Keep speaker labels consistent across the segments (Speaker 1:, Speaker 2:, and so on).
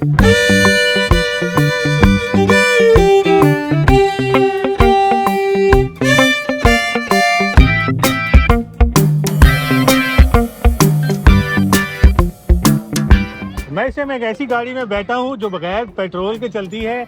Speaker 1: मैं एक ऐसी गाड़ी में बैठा हूँ जो बगैर पेट्रोल के चलती है।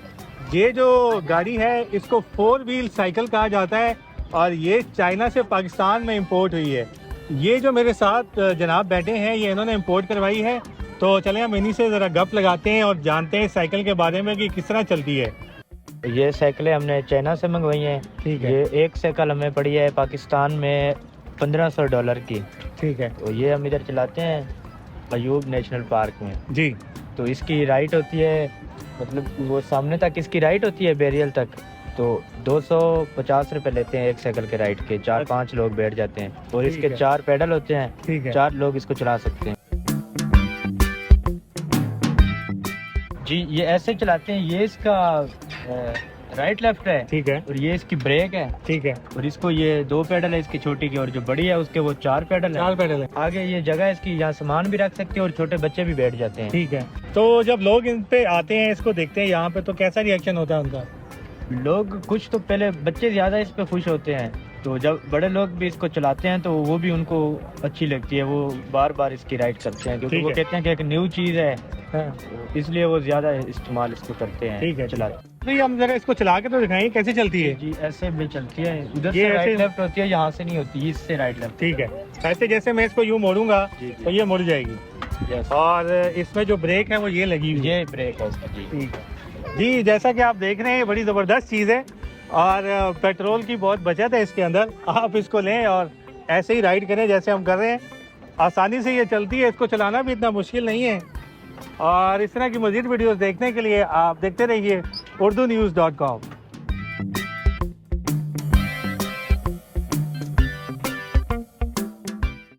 Speaker 1: ये जो गाड़ी है इसको 4 व्हील साइकिल कहा जाता है और ये चाइना से पाकिस्तान में इंपोर्ट हुई है। ये जो मेरे साथ जनाब बैठे हैं ये इन्होंने इंपोर्ट करवाई है। तो चलें हम इन्हीं से ज़रा गप लगाते हैं और जानते हैं साइकिल के बारे में कि किस तरह चलती है।
Speaker 2: ये साइकिलें हमने चाइना से मंगवाई हैं।
Speaker 1: ठीक है।
Speaker 2: ये एक साइकिल हमें पड़ी है पाकिस्तान में $1500 की।
Speaker 1: ठीक है।
Speaker 2: तो ये हम इधर चलाते हैं अयूब नेशनल पार्क में
Speaker 1: जी।
Speaker 2: तो इसकी राइड होती है, मतलब वो सामने तक इसकी राइड होती है बैरियल तक। तो 250 रुपये लेते हैं एक साइकिल के राइड के। 4-5 लोग बैठ जाते हैं और इसके 4 पेडल होते हैं।
Speaker 1: ठीक है।
Speaker 2: 4 लोग इसको चला सकते हैं। जी ये ऐसे चलाते हैं। ये इसका राइट लेफ्ट है।
Speaker 1: ठीक है।
Speaker 2: और ये इसकी ब्रेक है।
Speaker 1: ठीक है।
Speaker 2: और इसको ये 2 पेडल है इसकी छोटी की, और जो बड़ी है उसके वो 4 पेडल है।
Speaker 1: 4 पेडल है।
Speaker 2: आगे ये जगह है इसकी, यहाँ सामान भी रख सकते हैं और छोटे बच्चे भी बैठ जाते हैं।
Speaker 1: ठीक है। तो जब लोग इन पे आते हैं इसको देखते हैं यहाँ पे तो कैसा रिएक्शन होता है उनका?
Speaker 2: लोग कुछ तो पहले बच्चे ज़्यादा इस पे खुश होते हैं, तो जब बड़े लोग भी इसको चलाते हैं तो वो भी उनको अच्छी लगती है। वो बार बार इसकी राइड करते हैं क्योंकि वो कहते हैं कि एक न्यू चीज़ है।
Speaker 1: हाँ।
Speaker 2: इसलिए वो ज़्यादा इस्तेमाल इसको करते हैं।
Speaker 1: ठीक है।
Speaker 2: चलाते
Speaker 1: तो हम जरा इसको चला के तो दिखाएं कैसे चलती है।
Speaker 2: जी ऐसे भी चलती है। उधर
Speaker 1: ये
Speaker 2: से
Speaker 1: ऐसे-
Speaker 2: राइट लेफ्ट होती है, यहाँ से नहीं होती, इससे राइट लेफ्ट।
Speaker 1: ठीक है। ऐसे जैसे मैं इसको यूँ मोड़ूंगा तो ये मुड़ जाएगी।
Speaker 2: यस।
Speaker 1: और इसमें जो ब्रेक है वो ये लगी हुई है।
Speaker 2: ये ब्रेक है इसका। जी
Speaker 1: ठीक है जी। जैसा कि आप देख रहे हैं ये बड़ी ज़बरदस्त चीज़ है और पेट्रोल की बहुत बचत है इसके अंदर। आप इसको लें और ऐसे ही राइड करें जैसे हम कर रहे हैं। आसानी से ये चलती है, इसको चलाना भी इतना मुश्किल नहीं है। और इस तरह की मज़ीद वीडियोस देखने के लिए आप देखते रहिए urdunews.com।